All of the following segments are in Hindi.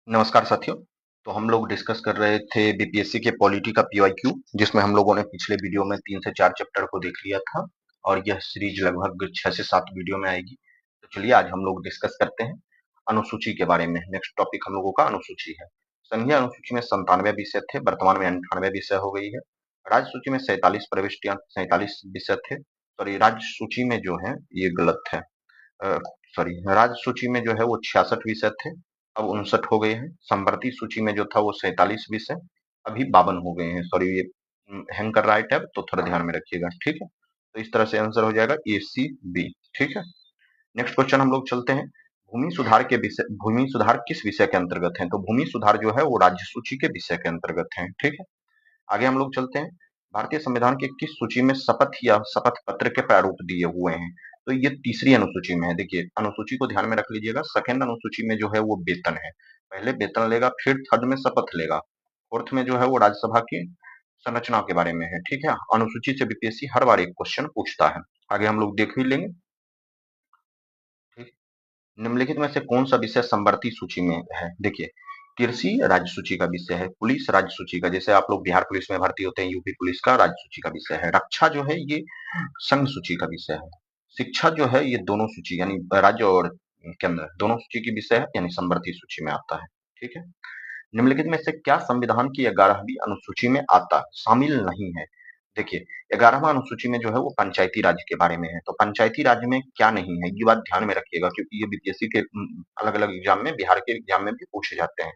नमस्कार साथियों। तो हम लोग डिस्कस कर रहे थे बीपीएससी के पॉलिटी का पीवाईक्यू, जिसमें हम लोगों ने पिछले वीडियो में 3 से 4 चैप्टर को देख लिया था और यह सीरीज लगभग 6 से 7 वीडियो में आएगी। तो चलिए आज हम लोग डिस्कस करते हैं अनुसूची के बारे में। नेक्स्ट टॉपिक हम लोगों का अनुसूची है। संघीय अनुसूची में 97 विषय थे, वर्तमान में 98 विषय हो गई है। राज्य सूची में 47 प्रविष्टियां 47 विषय थे। सॉरी, राज्य सूची में जो है ये गलत है। सॉरी, राज्य सूची में जो है वो 66 विषय थे, अब 59 हो गए हैं। संवर्ती सूची में जो था वो 47 विषय, अभी 52 हो गए हैं। सॉरी, ये हैंग कर रहा है टैब, तो थोड़ा ध्यान में रखिएगा, ठीक है। तो इस तरह से आंसर हो जाएगा ए सी बी, ठीक है। नेक्स्ट क्वेश्चन हम लोग चलते हैं। भूमि सुधार के विषय, भूमि सुधार किस विषय के अंतर्गत है? तो भूमि सुधार जो है वो राज्य सूची के विषय के अंतर्गत है, ठीक है। आगे हम लोग चलते हैं। भारतीय संविधान की किस सूची में शपथ या शपथ पत्र के प्रारूप दिए हुए हैं? तो ये तीसरी अनुसूची में है। देखिए, अनुसूची को ध्यान में रख लीजिएगा। सेकंड अनुसूची में जो है वो वेतन है। पहले वेतन लेगा, फिर थर्ड में शपथ लेगा, फोर्थ में जो है वो राज्यसभा की संरचना के बारे में है, ठीक है। अनुसूची से बीपीएससी हर बार एक क्वेश्चन पूछता है। आगे हम लोग देख भी लेंगे, ठीक। निम्नलिखित में से कौन सा विषय समवर्ती सूची में है? देखिए, कृषि राज्य सूची का विषय है, पुलिस राज्य सूची का, जैसे आप लोग बिहार पुलिस में भर्ती होते हैं, यूपी पुलिस का राज्य सूची का विषय है। रक्षा जो है ये संघ सूची का विषय है। शिक्षा जो है ये दोनों सूची यानी राज्य और केंद्र दोनों सूची की विषय है, यानी समवर्ती सूची में आता है, ठीक है। निम्नलिखित में से क्या संविधान की 11वीं अनुसूची में आता शामिल नहीं है? देखिए, 11वां अनुसूची में जो है वो पंचायती राज के बारे में है। तो पंचायती राज में क्या नहीं है, ये बात ध्यान में रखिएगा, क्योंकि ये बीपीएससी के अलग अलग एग्जाम में, बिहार के एग्जाम में भी पूछे जाते हैं।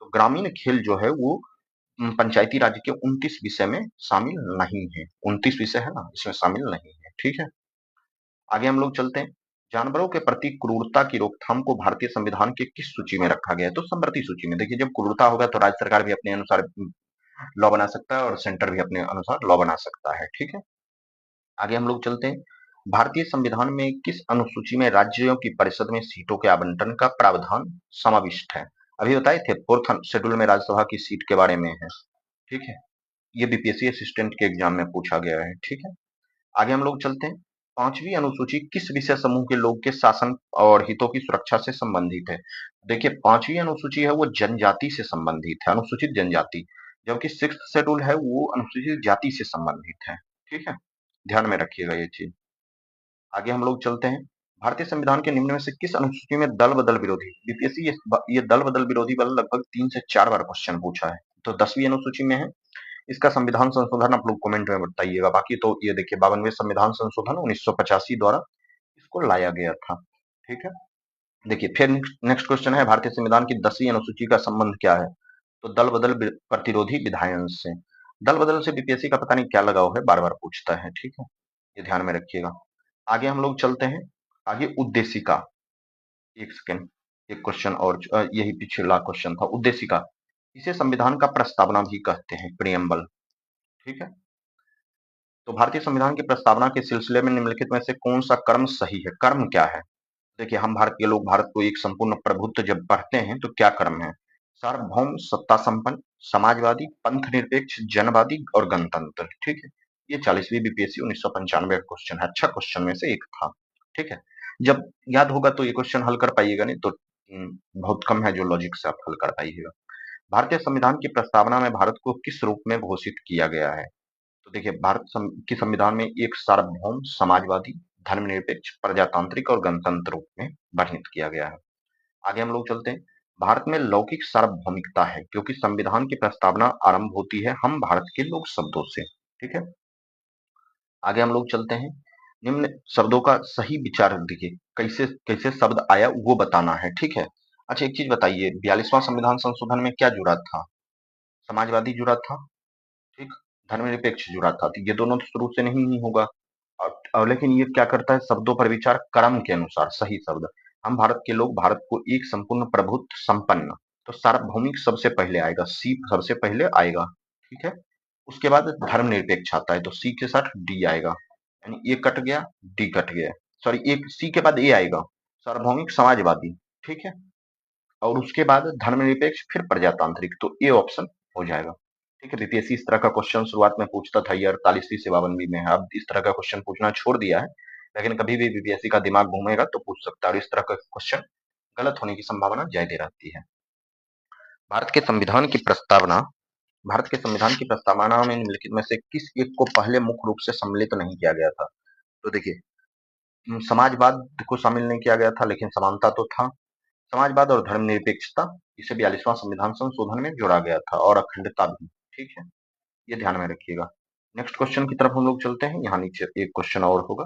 तो ग्रामीण खेल जो है वो पंचायती राज के 29 विषय में शामिल नहीं है। 29 विषय है ना, इसमें शामिल नहीं है, ठीक है। आगे हम लोग चलते हैं। जानवरों के प्रति क्रूरता की रोकथाम को भारतीय संविधान के किस सूची में रखा गया है? तो समवर्ती सूची में। देखिए, जब क्रूरता होगा तो राज्य सरकार भी अपने अनुसार लॉ बना सकता है और सेंटर भी अपने अनुसार लॉ बना सकता है, ठीक है। आगे हम लोग चलते हैं। भारतीय संविधान में किस अनुसूची में राज्यों की परिषद में सीटों के आवंटन का प्रावधान समाविष्ट है? अभी बताए थे, फोर्थ शेड्यूल में राज्यसभा की सीट के बारे में है, ठीक है। ये बीपीएससी असिस्टेंट के एग्जाम में पूछा गया है, ठीक है। आगे हम लोग चलते हैं। पांचवी अनुसूची किस विषय समूह के लोग के शासन और हितों की सुरक्षा से संबंधित है? देखिए, पांचवी अनुसूची है वो जनजाति से संबंधित है, अनुसूचित जनजाति, जबकि सिक्स्थ शेड्यूल है वो अनुसूचित जाति से संबंधित है, ठीक है। ध्यान में रखिएगा ये चीज। आगे हम लोग चलते हैं। भारतीय संविधान के निम्न में से किस अनुसूची में दल बदल विरोधी, बीपीएससी ये दल बदल विरोधी वाला लगभग 3 से 4 बार क्वेश्चन पूछा है। तो 10वीं अनुसूची में है। इसका संविधान संशोधन आप लोग कमेंट में बताइएगा। बाकी तो ये देखिए, 52वें संविधान संशोधन 1985 द्वारा इसको लाया गया था, ठीक है। देखिए, फिर नेक्स्ट क्वेश्चन है, भारतीय संविधान की 10वीं अनुसूची का संबंध क्या है? तो दल बदल प्रतिरोधी विधायन से। दल बदल से बीपीएससी का पता नहीं क्या लगाव है, बार बार पूछता है, ठीक है। ये ध्यान में रखिएगा। आगे हम लोग चलते हैं। आगे उद्देशिका, एक सेकेंड, एक क्वेश्चन और यही पिछला क्वेश्चन था, उद्देशिका। इसे संविधान का प्रस्तावना भी कहते हैं, प्रियम्बल, ठीक है। तो भारतीय संविधान की प्रस्तावना के सिलसिले में निम्नलिखित में से कौन सा कर्म सही है? कर्म क्या है? देखिए, हम भारतीय लोग भारत को एक संपूर्ण प्रभुत्व जब पढ़ते हैं तो क्या कर्म है? सार्वभौम, सत्ता संपन्न, समाजवादी, पंथ निरपेक्ष, जनवादी और गणतंत्र, ठीक है। ये 40वीं बीपीएससी 1995 क्वेश्चन है, अच्छा क्वेश्चन में से एक था, ठीक है। जब याद होगा तो ये क्वेश्चन हल कर पाइएगा, नहीं तो बहुत कम है जो लॉजिक से आप हल कर पाइएगा। भारतीय संविधान की प्रस्तावना में भारत को किस रूप में घोषित किया गया है? तो देखिए, की संविधान में एक सार्वभौम, समाजवादी, धर्मनिरपेक्ष, प्रजातांत्रिक और गणतंत्र रूप में वर्णित किया गया है। आगे हम लोग चलते हैं। भारत में लौकिक सार्वभौमिकता है क्योंकि संविधान की प्रस्तावना आरंभ होती है हम भारत के लोग शब्दों से, ठीक है। आगे हम लोग चलते हैं। निम्न शब्दों का सही विचार, देखिए कैसे कैसे शब्द आया वो बताना है, ठीक है। अच्छा, एक चीज बताइए, 42वां संविधान संशोधन में क्या जुड़ा था? समाजवादी जुड़ा था, ठीक। धर्मनिरपेक्ष जुड़ा था, तो ये दोनों तो शुरू से नहीं ही होगा। और लेकिन ये क्या करता है, शब्दों पर विचार क्रम के अनुसार, सही शब्द। हम भारत के लोग भारत को एक संपूर्ण प्रभुत्व संपन्न, तो सार्वभौमिक सबसे पहले आएगा, सी सबसे पहले आएगा, ठीक है। उसके बाद धर्मनिरपेक्ष आता है, तो सी के साथ डी आएगा, यानी ए कट गया, डी कट गया। सॉरी, एक सी के बाद ए आएगा, सार्वभौमिक समाजवादी, ठीक है। और उसके बाद धर्मनिरपेक्ष, फिर प्रजातांत्रिक, तो ए ऑप्शन हो जाएगा, ठीक है। बीपीएससी इस तरह का क्वेश्चन शुरुआत में पूछता था, ये 48वीं से 52वीं में है। अब इस तरह का क्वेश्चन पूछना छोड़ दिया है, लेकिन कभी भी बीपीएससी का दिमाग घूमेगा तो पूछ सकता है, और इस तरह का क्वेश्चन गलत होने की संभावना ज्यादा रहती है। भारत के संविधान की प्रस्तावना भारत के संविधान की प्रस्तावना में निम्नलिखित में से किस एक को पहले मुख्य रूप से सम्मिलित नहीं किया गया था? तो देखिए, समाजवाद को शामिल नहीं किया गया था, लेकिन समानता तो था। समाजवाद और धर्मनिरपेक्षता, इसे 42वां संविधान संशोधन में जोड़ा गया था, और अखंडता भी। ठीक है, ये ध्यान में रखिएगा। नेक्स्ट क्वेश्चन की तरफ हम लोग चलते हैं। यहाँ नीचे एक क्वेश्चन और होगा,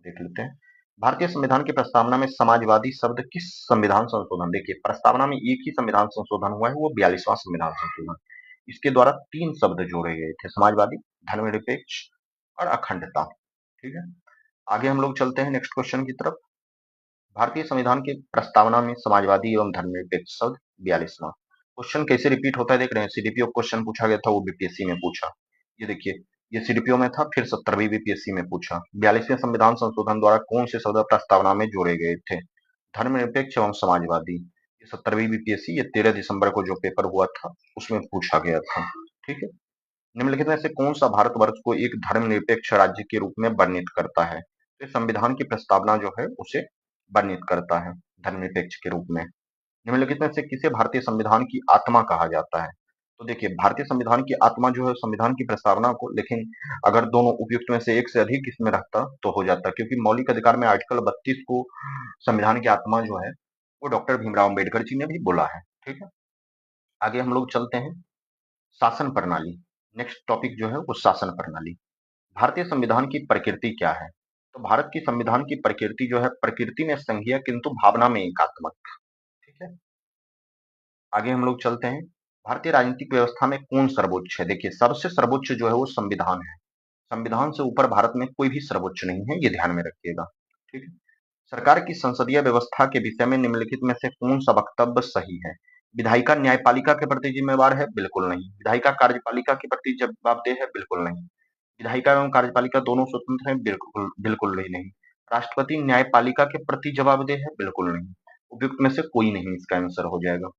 देख लेते हैं। भारतीय संविधान की प्रस्तावना में समाजवादी शब्द किस संविधान संशोधन, देखिए प्रस्तावना में एक ही संविधान संशोधन हुआ है, वो 42वां संविधान संशोधन। इसके द्वारा 3 शब्द जोड़े गए थे, समाजवादी, धर्मनिरपेक्ष और अखंडता। ठीक है, आगे हम लोग चलते हैं नेक्स्ट क्वेश्चन की तरफ। भारतीय संविधान की प्रस्तावना में समाजवादी एवं धर्मनिरपेक्ष शब्द 42वां क्वेश्चन कैसे रिपीट होता है, देख रहे हैं। सीडीपीओ क्वेश्चन पूछा गया था, वो बीपीएससी में पूछा। ये देखिए, ये सीडीपीओ में था, फिर 70वीं बीपीएससी में पूछा। 42वें संविधान संशोधन द्वारा कौन से शब्द प्रस्तावना में जोड़े गए थे? धर्मनिरपेक्ष एवं समाजवादी। ये 70वीं बीपीएससी, ये 13 दिसंबर को जो पेपर हुआ था, उसमें पूछा गया था। ठीक है, निम्नलिखित में से कौन सा भारतवर्ष को एक धर्मनिरपेक्ष राज्य के रूप में वर्णित करता है? तो इस संविधान की प्रस्तावना जो है उसे वर्णित करता है धर्मनिरपेक्ष के रूप में। निम्नलिखित में से किसे भारतीय संविधान की आत्मा कहा जाता है? तो देखिए, भारतीय संविधान की आत्मा जो है संविधान की प्रस्तावना को, लेकिन अगर दोनों उपयुक्त में से एक से अधिक इसमें रहता तो हो जाता, क्योंकि मौलिक अधिकार में आर्टिकल 32 को संविधान की आत्मा जो है वो डॉक्टर भीमराव अम्बेडकर जी ने भी बोला है। ठीक है, आगे हम लोग चलते हैं। शासन प्रणाली, नेक्स्ट टॉपिक जो है वो शासन प्रणाली। भारतीय संविधान की प्रकृति क्या है? तो भारत की संविधान की प्रकृति जो है, प्रकृति में संघीय किंतु भावना में एकात्मक। ठीक है, आगे हम लोग चलते हैं। भारतीय राजनीतिक व्यवस्था में कौन सर्वोच्च है? देखिए, सबसे सर्वोच्च जो है वो संविधान है। संविधान से ऊपर भारत में कोई भी सर्वोच्च नहीं है, ये ध्यान में रखिएगा। ठीक है, सरकार की संसदीय व्यवस्था के विषय में निम्नलिखित में से कौन सा वक्तव्य सही है? विधायिका न्यायपालिका के प्रति जिम्मेवार है? बिल्कुल नहीं। विधायिका कार्यपालिका के प्रति जवाबदेह है? बिल्कुल नहीं। विधायिका एवं कार्यपालिका दोनों स्वतंत्र हैं? बिल्कुल बिल्कुल ही नहीं। राष्ट्रपति न्यायपालिका के प्रति जवाबदेह है? बिल्कुल नहीं। उपयुक्त में से कोई नहीं इसका आंसर हो जाएगा।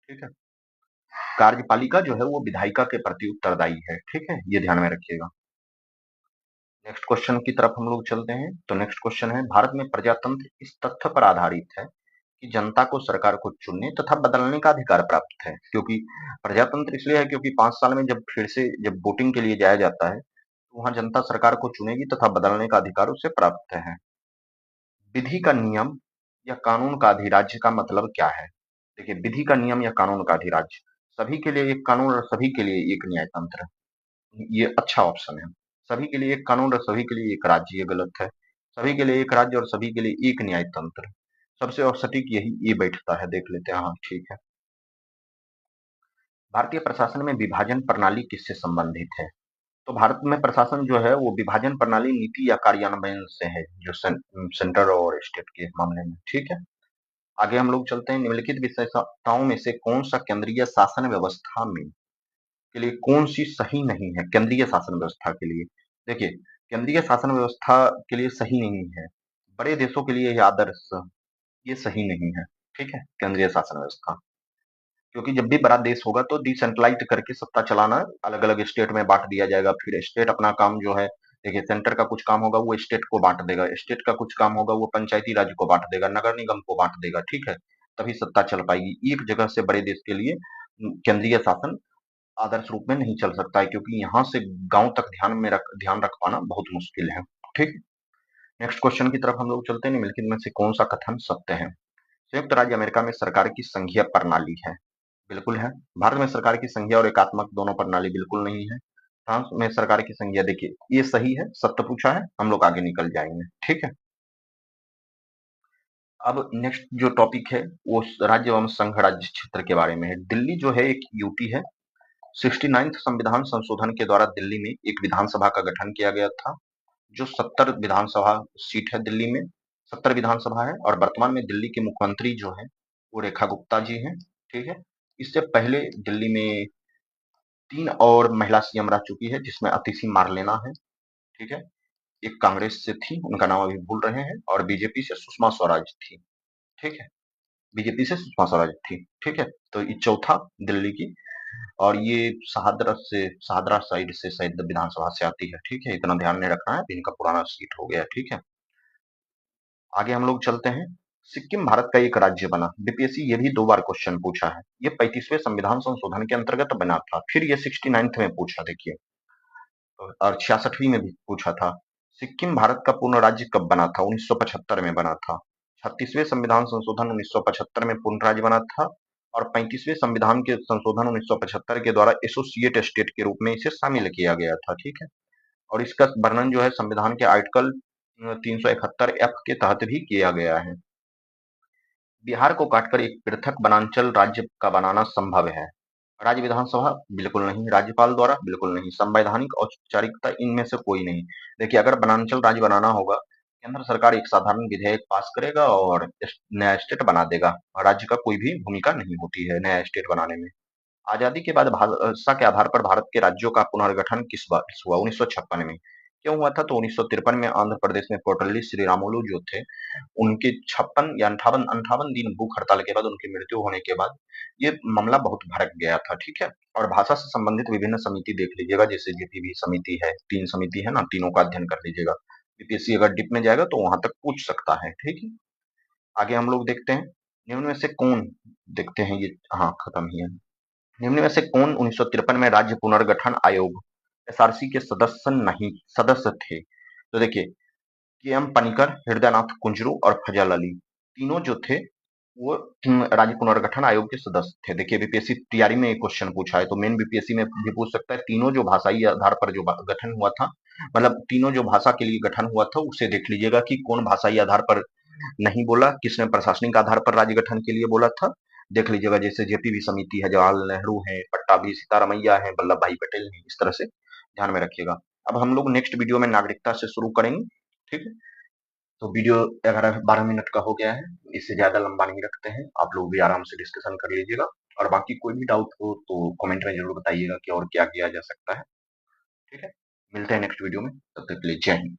ठीक है, कार्यपालिका जो है वो विधायिका के प्रति उत्तरदायी है। ठीक है, ये ध्यान में रखिएगा। नेक्स्ट क्वेश्चन की तरफ हम लोग चलते हैं। तो नेक्स्ट क्वेश्चन है, भारत में प्रजातंत्र इस तथ्य पर आधारित है कि जनता को सरकार को चुनने तथा बदलने का अधिकार प्राप्त है। क्योंकि प्रजातंत्र इसलिए है क्योंकि 5 साल में जब फिर से जब वोटिंग के लिए जाया जाता है, तो वहां जनता सरकार को चुनेगी तथा बदलने का अधिकार उसे प्राप्त है। विधि का नियम या कानून का अधिराज्य का मतलब क्या है? देखिए, विधि का नियम या कानून का अधिराज्य, सभी के लिए एक कानून और सभी के लिए एक न्यायतंत्र। ये अच्छा ऑप्शन है। सभी के लिए एक कानून और सभी के लिए एक राज्य, ये गलत है। सभी के लिए एक राज्य और सभी के लिए एक न्यायतंत्र, सबसे और सटीक यही ये बैठता है। देख लेते हैं, हाँ ठीक है। भारतीय प्रशासन में विभाजन प्रणाली किससे संबंधित है? तो भारत में प्रशासन जो है वो विभाजन प्रणाली नीति या कार्यान्वयन से है, जो सेंटर और स्टेट के मामले में। ठीक है, आगे हम लोग चलते हैं। निम्नलिखित विशेषताओं में से कौन सा केंद्रीय शासन व्यवस्था में के लिए कौन सी सही नहीं है? केंद्रीय शासन व्यवस्था के लिए, देखिए, केंद्रीय शासन व्यवस्था के लिए सही नहीं है। बड़े देशों के लिए यह आदर्श, ये सही नहीं है। ठीक है, केंद्रीय शासन व्यवस्था, क्योंकि जब भी बड़ा देश होगा तो डिसेंट्रलाइज करके सत्ता चलाना, अलग अलग स्टेट में बांट दिया जाएगा। फिर स्टेट अपना काम जो है, देखिए सेंटर का कुछ काम होगा वो स्टेट को बांट देगा, स्टेट का कुछ काम होगा वो पंचायती राज को बांट देगा, नगर निगम को बांट देगा। ठीक है, तभी सत्ता चल पाएगी। एक जगह से बड़े देश के लिए केंद्रीय शासन आदर्श रूप में नहीं चल सकता है, क्योंकि यहाँ से गांव तक ध्यान रख पाना बहुत मुश्किल है। ठीक, नेक्स्ट क्वेश्चन की तरफ हम लोग चलते हैं। निम्नलिखित में से कौन सा कथन सत्य है? संयुक्त राज्य अमेरिका में सरकार की संघीय प्रणाली है? बिल्कुल है। भारत में सरकार की संघीय और एकात्मक दोनों प्रणाली बिल्कुल नहीं है। फ्रांस में सरकार की संघीय, देखिए ये सही है, सत्य पूछा है, हम लोग आगे निकल जाएंगे। ठीक है, अब नेक्स्ट जो टॉपिक है वो राज्य एवं संघ राज्य क्षेत्र के बारे में है। दिल्ली जो है एक यूटी है। 69th संविधान संशोधन के द्वारा दिल्ली में एक विधानसभा का गठन किया गया था, जो 70 विधानसभा सीट है दिल्ली में, 70 विधानसभा है। और वर्तमान में दिल्ली के मुख्यमंत्री जो है वो रेखा गुप्ता जी हैं। ठीक है, इससे पहले दिल्ली में 3 और महिला सीएम रह चुकी है, जिसमें अतिशी मार्लेना है। ठीक है, एक कांग्रेस से थी, उनका नाम अभी भूल रहे हैं, और बीजेपी से सुषमा स्वराज थी। ठीक है, बीजेपी से सुषमा स्वराज थी। ठीक है, तो ये चौथा दिल्ली की, और ये शहादरा साइड से शायद विधानसभा से आती है। ठीक है, इतना ध्यान नहीं रखना है, इनका पुराना सीट हो गया। ठीक है, आगे हम लोग चलते हैं। सिक्किम भारत का एक राज्य बना। बीपीएससी ये भी 2 बार क्वेश्चन पूछा है। ये 35वें संविधान संशोधन के अंतर्गत बना था। फिर ये 69th में पूछा, देखिए, और 66वीं में भी पूछा था। सिक्किम भारत का पूर्ण राज्य कब बना था? 1975 में बना था। 36वें संविधान संशोधन 1975 में पूर्ण राज्य बना था, और 35वें संविधान के संशोधन 1975 के द्वारा एसोसिएट स्टेट के रूप में इसे शामिल किया गया था, ठीक है। और इसका वर्णन जो है संविधान के आर्टिकल 371 एफ के तहत भी किया गया है। बिहार को काटकर एक पृथक वनांचल राज्य का बनाना संभव है? राज्य विधानसभा बिल्कुल नहीं, राज्यपाल द्वारा बिल्कुल नहीं, संवैधानिक औपचारिकता इनमें से कोई नहीं। देखिए, अगर वनांचल राज्य बनाना होगा, केंद्र सरकार एक साधारण विधेयक पास करेगा और नया स्टेट बना देगा। राज्य का कोई भी भूमिका नहीं होती है नया स्टेट बनाने में। आजादी के बाद भाषा के आधार पर भारत के राज्यों का पुनर्गठन किस वर्ष हुआ? 1956 में। क्यों हुआ था? तो 1953 में आंध्र प्रदेश में कोटल्ली श्रीरामुलु जो थे, उनके 56 या अंठावन दिन भूख हड़ताल के बाद उनकी मृत्यु होने के बाद ये मामला बहुत भड़क गया था, ठीक है। और भाषा से संबंधित विभिन्न समिति देख लीजिएगा, जैसे जेपीबी समिति है, 3 समिति है ना, तीनों का अध्ययन कर लीजिएगा। बीपीएससी अगर डीप में जाएगा तो वहां तक पूछ सकता है, ठीक है। आगे हम लोग देखते हैं, निम्न में से कौन, देखते हैं ये, हाँ खत्म ही है। निम्न में से कौन 1953 में राज्य पुनर्गठन आयोग एसआरसी के सदस्य थे? तो देखिए, के एम पनिकर, हृदयनाथ कुंजरू और फजल अली, तीनों जो थे वो राज्य पुनर्गठन आयोग के सदस्य थे। देखिए, बीपीएससी तैयारी में एक क्वेश्चन पूछा है, तो मेन बीपीएससी में भी पूछ सकता है। तीनों जो भाषाई आधार पर जो गठन हुआ था, मतलब तीनों जो भाषा के लिए गठन हुआ था, उसे देख लीजिएगा कि कौन भाषाई आधार पर नहीं बोला, किसने प्रशासनिक आधार पर राज्य गठन के लिए बोला था। देख लीजिएगा, जैसे जेपीवी समिति है, जवाहरलाल नेहरू है, पट्टाभी सीतारमैया है, वल्लभ भाई पटेल है, इस तरह से ध्यान में रखिएगा। अब हम लोग नेक्स्ट वीडियो में नागरिकता से शुरू करेंगे, ठीक है। तो वीडियो 11-12 मिनट का हो गया है, इससे ज्यादा लंबा नहीं रखते हैं, आप लोग भी आराम से डिस्कशन कर लीजिएगा। और बाकी कोई भी डाउट हो तो कमेंट में जरूर बताइएगा कि और क्या किया जा सकता है, ठीक है। मिलते हैं नेक्स्ट वीडियो में, तब तक के लिए जय हिंद।